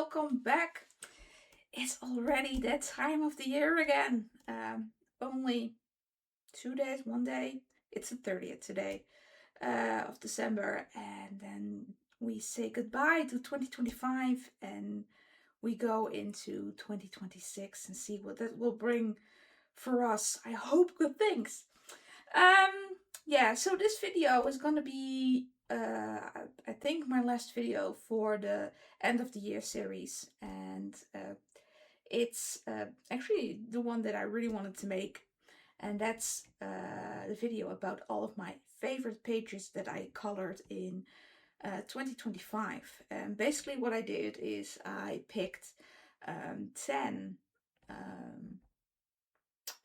welcome back. It's already that time of the year again. Only 2 days, one day. It's the 30th today of December, and then we say goodbye to 2025 and we go into 2026 and see what that will bring for us. I hope good things. Yeah, so this video is gonna be I think my last video for the end of the year series, and it's actually the one that I really wanted to make, and that's the video about all of my favorite pages that I colored in 2025. And basically what I did is I picked 10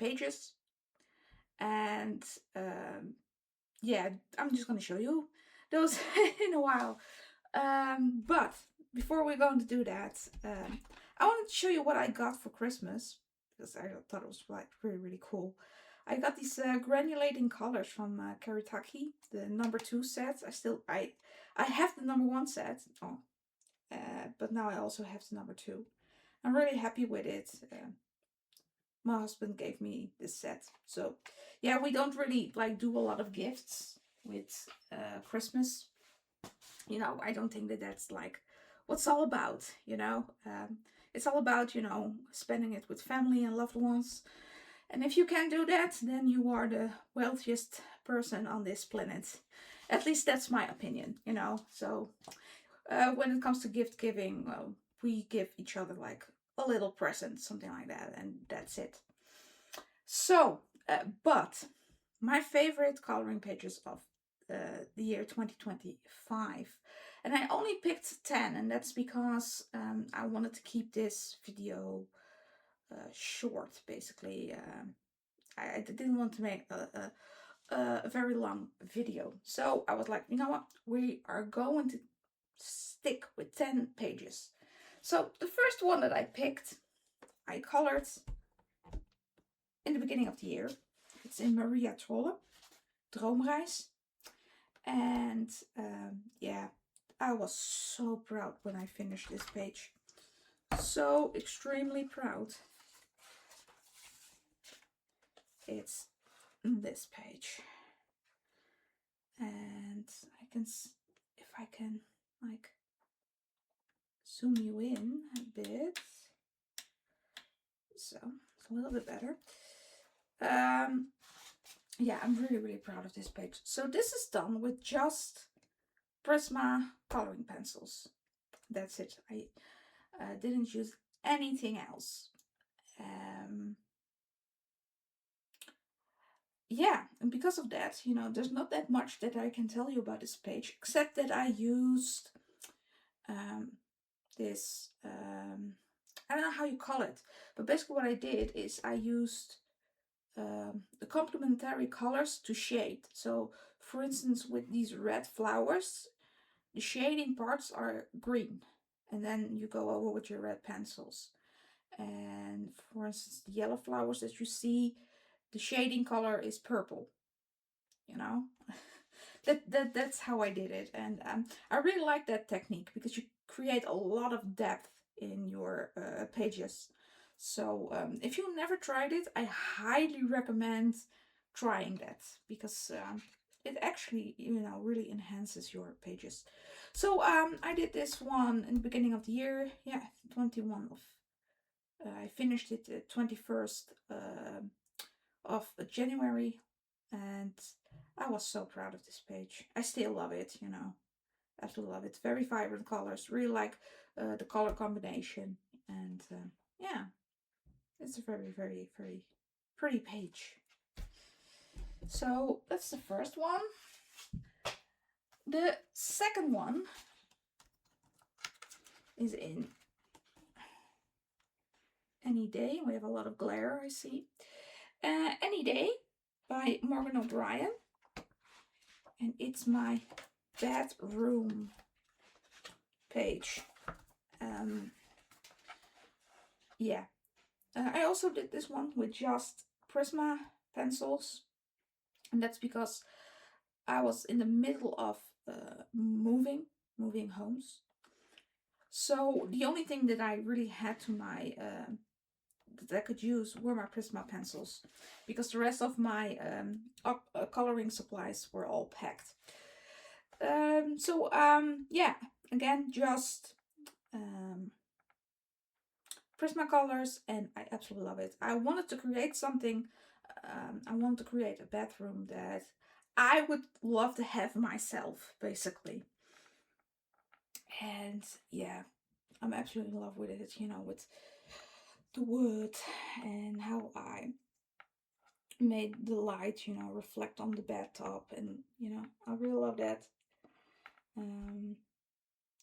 pages, and yeah, I'm just gonna show you those in a while. But before we're going to do that, I wanted to show you what I got for Christmas because I thought it was like really cool. I got these granulating colors from Karitaki, the number 2 set. I have the number 1 set. Oh, but now I also have the number 2. I'm really happy with it. My husband gave me this set, so yeah, we don't really like do a lot of gifts with Christmas. I don't think that that's like what's all about. It's all about spending it with family and loved ones, and if you can do that, then you are the wealthiest person on this planet. At least that's my opinion. So when it comes to gift giving, well, we give each other like a little present, something like that, and that's it. So but my favorite coloring pages of the year 2025, and I only picked 10, and that's because I wanted to keep this video short. Basically, I didn't want to make a very long video, so I was like, you know what, we are going to stick with 10 pages. So the first one that I picked, I colored in the beginning of the year. It's in Maria Trolle, Droomreis. And yeah, I was so proud when I finished this page. So extremely proud. It's this page. And if I can like zoom you in a bit. So it's a little bit better. Yeah, I'm really proud of this page. So this is done with just Prisma coloring pencils. That's it. I didn't use anything else. Yeah, and because of that, there's not that much that I can tell you about this page, except that I used this, I don't know how you call it, but basically what I did is I used the complementary colors to shade. So for instance, with these red flowers, the shading parts are green, and then you go over with your red pencils. And for instance, the yellow flowers that you see, the shading color is purple. That's how I did it, and I really like that technique because you create a lot of depth in your pages. So if you've never tried it, I highly recommend trying that, because it actually really enhances your pages. So I did this one in the beginning of the year. Yeah, 21 of I finished it the 21st of January, and I was so proud of this page. I still love it. I still love it. Very vibrant colors. Really like the color combination, and yeah, it's a very pretty page. So that's the first one. The second one is in Any Day. We have a lot of glare, I see. Any Day by Morgan O'Brien. And it's my bedroom page. Yeah. I also did this one with just Prisma pencils. And that's because I was in the middle of moving homes. So the only thing that I really had to my that I could use were my Prisma pencils, because the rest of my coloring supplies were all packed. Yeah, again, just Prismacolors, and I absolutely love it. I wanted to create something. I wanted to create a bedroom that I would love to have myself, basically. And yeah, I'm absolutely in love with it, you know, with the wood and how I made the light, you know, reflect on the bathtub. And, you know, I really love that. Um,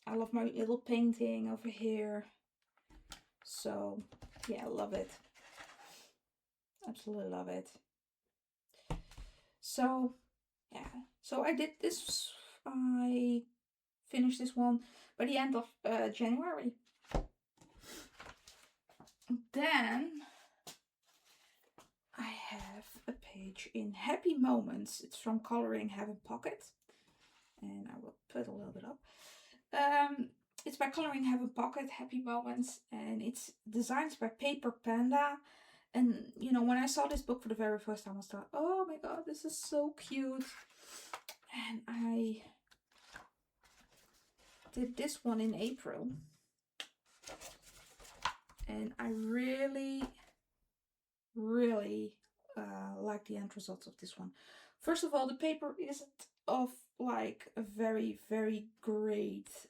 I love my little painting over here. So, yeah, I love it. Absolutely love it. So, yeah. So I did this. I finished this one by the end of January. Then I have a page in Happy Moments. It's from Coloring Heaven Pocket. And I will put a little bit up. It's by Coloring Heaven Pocket, Happy Moments. And it's designs by Paper Panda. And, you know, when I saw this book for the very first time, I thought, oh my god, this is so cute. And I did this one in April. And I really like the end results of this one. First of all, the paper isn't of like a very, very great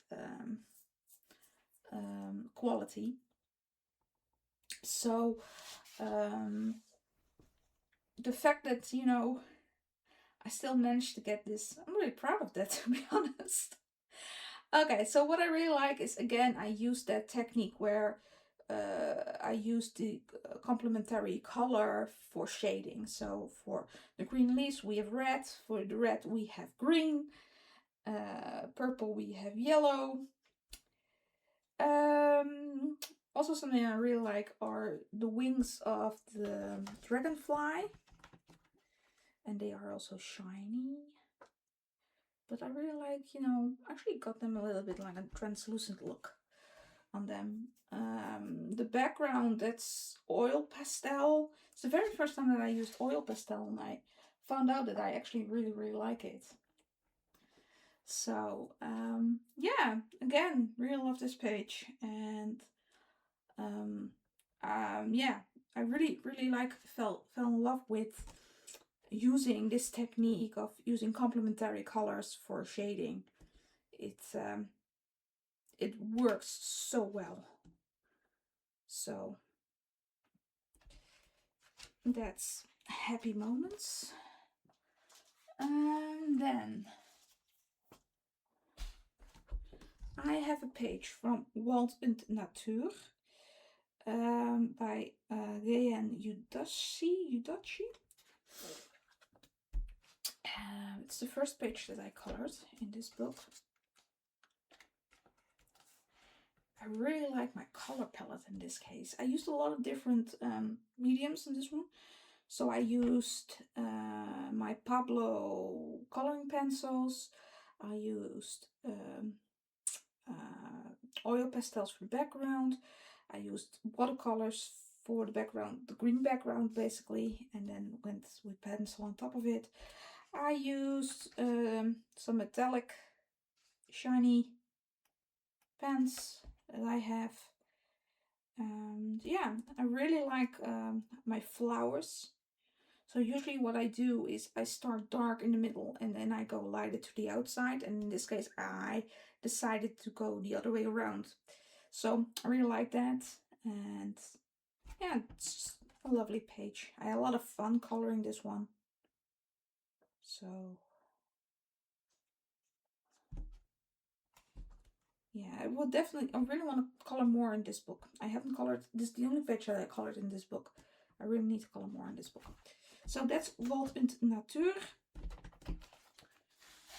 quality. So the fact that, you know, I still managed to get this, I'm really proud of that, to be honest. Okay, so what I really like is, again, I use that technique where I use the complementary color for shading. So for the green leaves we have red, for the red we have green, purple we have yellow. Also something I really like are the wings of the dragonfly, and they are also shiny. But I really like, you know, actually got them a little bit like a translucent look on them. The background, that's oil pastel. It's the very first time that I used oil pastel, and I found out that I actually really like it. So yeah, again, really love this page. And yeah, I really fell in love with using this technique of using complementary colors for shading. It works so well. So that's Happy Moments. And then I have a page from Wald und Natuur by Ryan Udachi. It's the first page that I colored in this book. I really like my color palette in this case. I used a lot of different mediums in this one. So I used my Pablo coloring pencils. I used oil pastels for the background. I used watercolors for the background, the green background basically, and then went with pencil on top of it. I used some metallic shiny pens that I have. Yeah, I really like my flowers. So usually what I do is I start dark in the middle and then I go lighter to the outside. And in this case, I decided to go the other way around. So I really like that. And yeah, it's a lovely page. I had a lot of fun coloring this one. So yeah, I really want to color more in this book. I haven't colored, this is the only page that I colored in this book. I really need to color more in this book. So that's Wald und Natuur.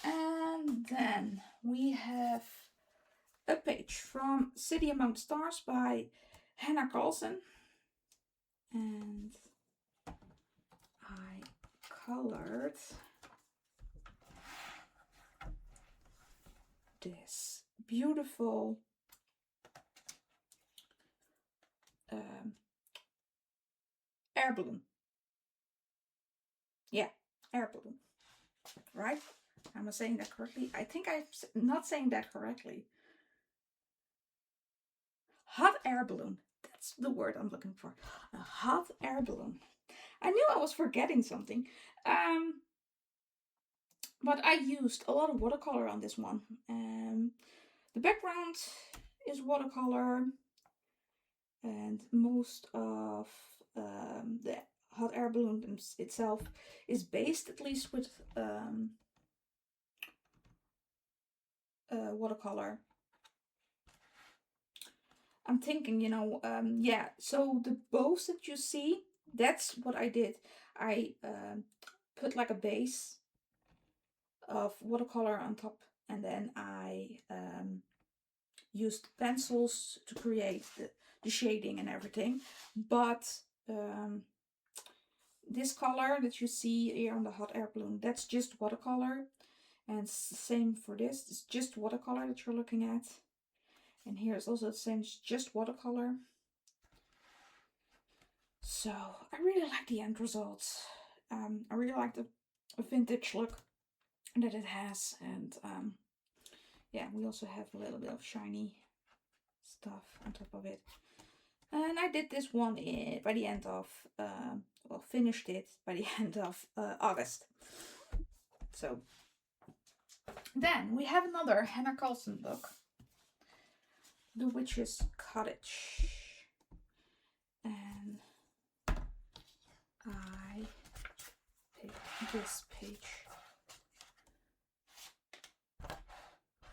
And then we have a page from City Among Stars by Hannah Carlson. And I colored this beautiful air balloon. Yeah, air balloon. Right? Am I saying that correctly? I think I'm not saying that correctly. Hot air balloon. That's the word I'm looking for. A hot air balloon. I knew I was forgetting something. But I used a lot of watercolor on this one. The background is watercolor, and most of the hot air balloon itself is based, at least, with watercolor. I'm thinking, yeah, so the bows that you see, that's what I did. I put like a base of watercolor on top, and then I used pencils to create the shading and everything. But this color that you see here on the hot air balloon, that's just watercolor. And same for this, it's just watercolor that you're looking at. And here it's also the same, it's just watercolor. So I really like the end results. I really like the vintage look that it has. And yeah, we also have a little bit of shiny stuff on top of it. And I did this one by the end of, well, finished it by the end of August. So then we have another Hannah Carlson book, The Witch's Cottage. And I picked this page.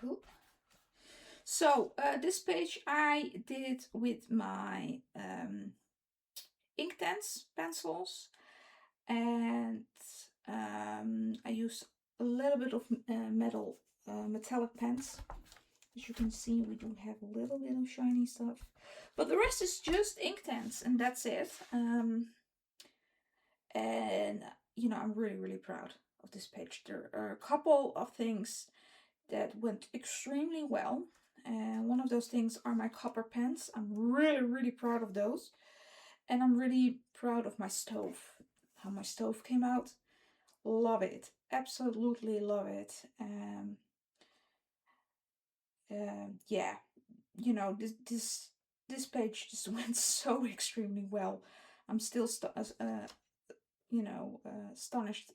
Ooh. So this page I did with my Inktense pencils, and I used a little bit of metallic pens. As you can see, we do have a little bit of shiny stuff, but the rest is just Inktense, and that's it. And I'm really proud of this page. There are a couple of things that went extremely well, and one of those things are my copper pens. I'm really proud of those, and I'm really proud of my stove, how my stove came out. Love it, absolutely love it. Yeah, this page just went so extremely well. I'm still astonished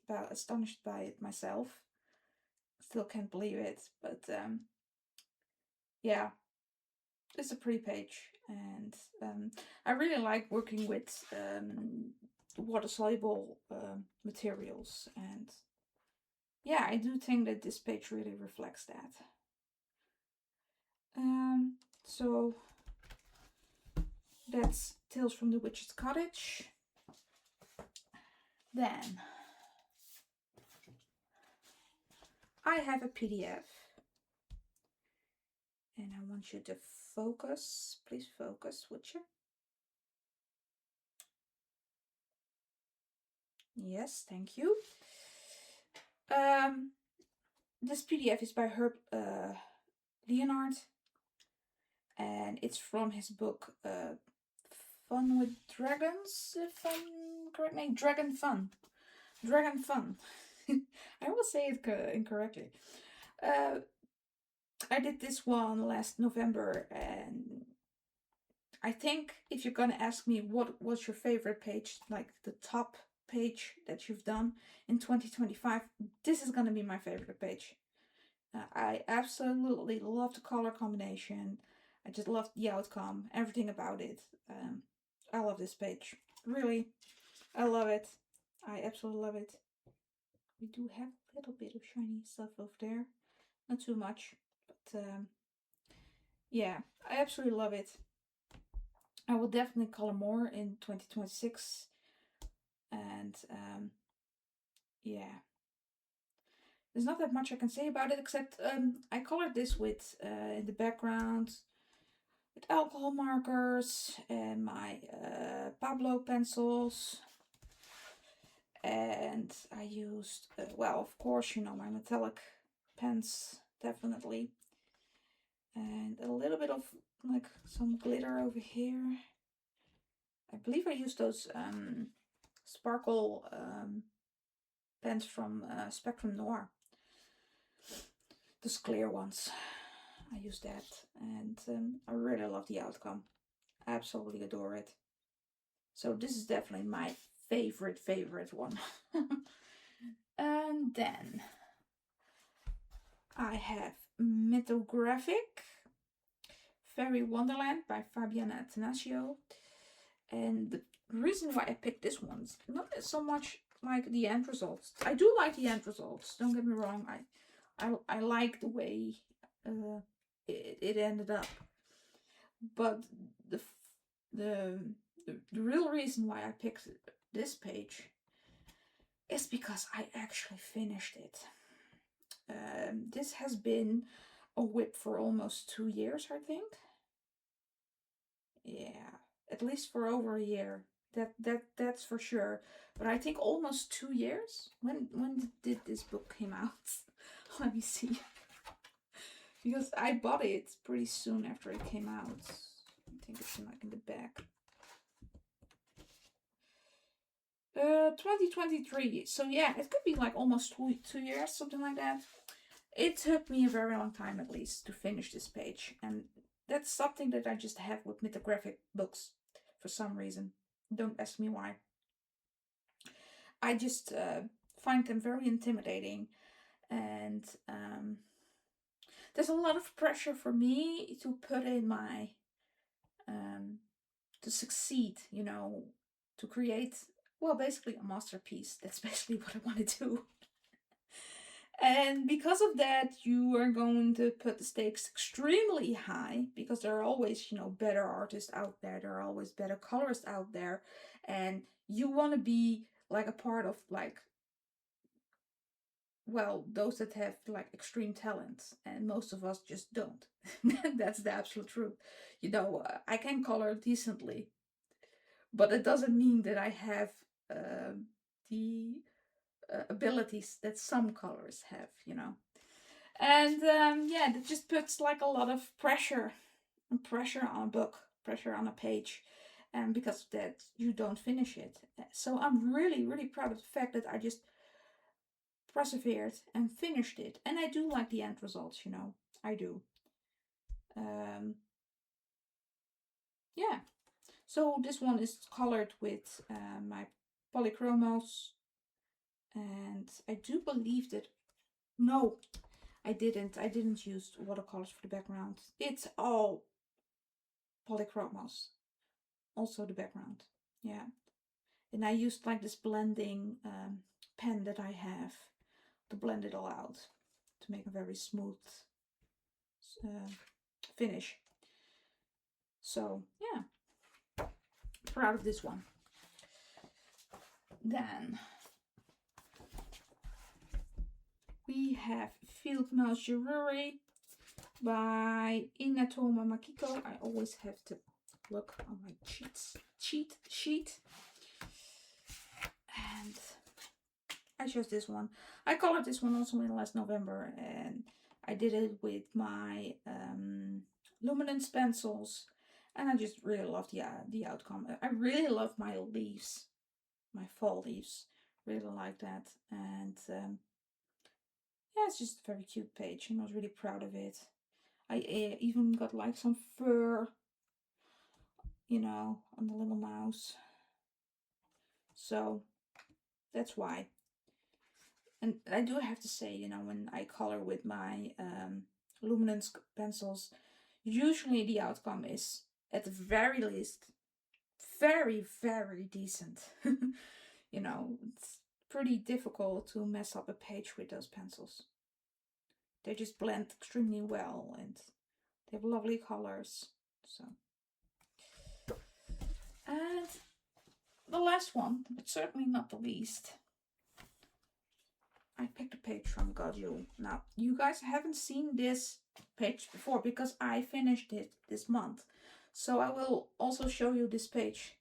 by it myself. Still can't believe it, but yeah, it's a pretty page, and I really like working with water-soluble materials, and yeah, I do think that this page really reflects that. So that's Tales from the Witch's Cottage. Then I have a PDF, and I want you to focus. Please focus, would you? Yes, thank you. This PDF is by Herb Leonard, and it's from his book Fun with Dragons, if I'm correct name, Dragon Fun. I will say it incorrectly. I did this one last November, and I think if you're gonna ask me what was your favorite page, like the top page that you've done in 2025, this is gonna be my favorite page. I absolutely love the color combination. I just love the outcome, everything about it. I love this page. Really, I love it. I absolutely love it. We do have a little bit of shiny stuff over there. Not too much, but yeah, I absolutely love it. I will definitely color more in 2026. And yeah, there's not that much I can say about it, except I colored this with in the background with alcohol markers and my Pablo pencils. And I used, well, of course, my metallic pens, definitely. And a little bit of like some glitter over here. I believe I used those sparkle pens from Spectrum Noir. Those clear ones. I use that, and I really love the outcome. Absolutely adore it. So this is definitely my favorite one. And then I have Mythographic Fairy Wonderland by Fabiana Attanasio. And the reason why I picked this one is not so much like the end results. I do like the end results, don't get me wrong. I like the way it ended up. But the real reason why I picked this page is because I actually finished it. This has been a WIP for almost 2 years, I think. Yeah, at least for over a year. That's for sure. But I think almost 2 years. When did this book came out? Let me see. Because I bought it pretty soon after it came out. I think it's in the back. 2023. So yeah, it could be like almost 2 years, something like that. It took me a very long time at least to finish this page, and that's something that I just have with mythographic books for some reason. Don't ask me why. I just find them very intimidating, and there's a lot of pressure for me to put in my to succeed, you know, to create, well, basically a masterpiece. That's basically what I want to do. And because of that, you are going to put the stakes extremely high, because there are always, you know, better artists out there. There are always better colorists out there. And you want to be like a part of, like, well, those that have like extreme talents. And most of us just don't. That's the absolute truth. You know, I can color decently, but it doesn't mean that I have the abilities that some colorists have, you know. And yeah, that just puts like a lot of pressure on a book, pressure on a page, and because of that you don't finish it. So I'm really proud of the fact that I just persevered and finished it, and I do like the end results, you know. I do. Yeah, so this one is colored with my polychromos, and I do believe that, no, I didn't use watercolors for the background. It's all polychromos. Also the background. Yeah. And I used like this blending pen that I have to blend it all out, to make a very smooth finish. So yeah, proud of this one. Then we have Field Mouse Jewelry by Inatoma Makiko. I always have to look on my cheat sheet. And I chose this one. I colored this one also in last November, and I did it with my luminance pencils, and I just really love the outcome. I really love my leaves, my fall leaves. Really like that, and yeah, it's just a very cute page, and I was really proud of it. I even got like some fur, you know, on the little mouse. So that's why. And I do have to say, you know, when I color with my luminance pencils, usually the outcome is, at the very least, very decent. You know, it's pretty difficult to mess up a page with those pencils. They just blend extremely well, and they have lovely colors. So, and the last one, but certainly not the least, I picked a page from Gaudio. Now, you guys haven't seen this page before because I finished it this month. So I will also show you this page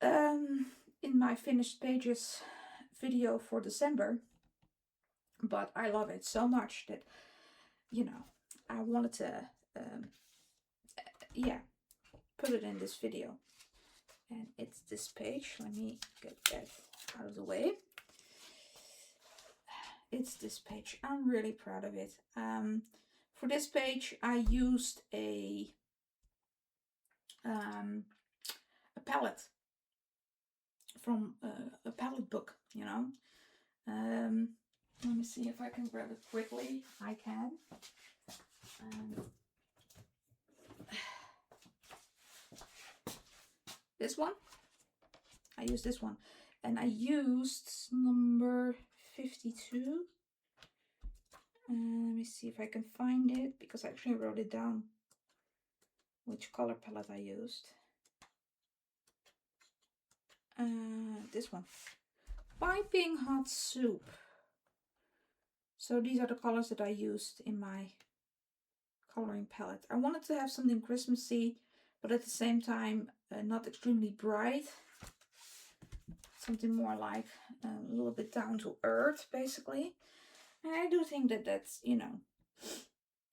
in my finished pages video for December. But I love it so much that, you know, I wanted to, yeah, put it in this video. And it's this page. Let me get that out of the way. It's this page. I'm really proud of it. For this page, I used a palette from a palette book, you know. Let me see if I can grab it quickly. I can. This one. I used this one. And I used number 52. Let me see if I can find it, because I actually wrote it down, which color palette I used. This one. Piping Hot Soup. So these are the colors that I used in my coloring palette. I wanted to have something Christmassy, but at the same time not extremely bright. Something more like a little bit down to earth, basically. And I do think that that's, you know,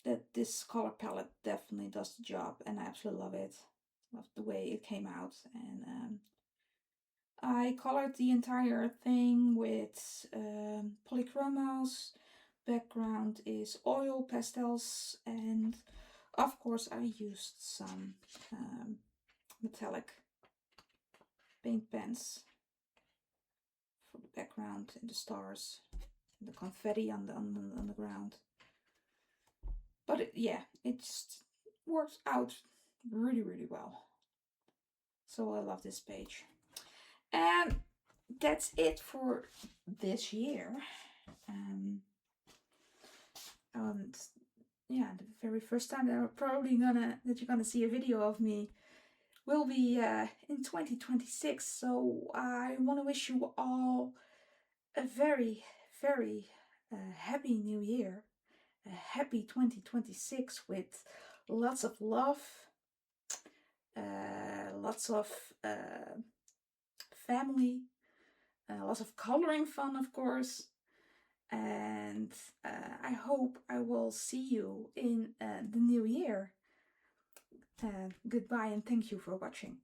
that this color palette definitely does the job, and I absolutely love it. Love the way it came out. And I colored the entire thing with polychromos. Background is oil pastels, and of course I used some metallic paint pens for the background and the stars and the confetti on the ground. But yeah, it just works out really, really well. So I love this page. And that's it for this year. And yeah, the very first time that you're gonna see a video of me will be in 2026. So I want to wish you all a very, very happy new year, a happy 2026 with lots of love, lots of family, lots of coloring fun, of course. And I hope I will see you in the new year. Goodbye and thank you for watching.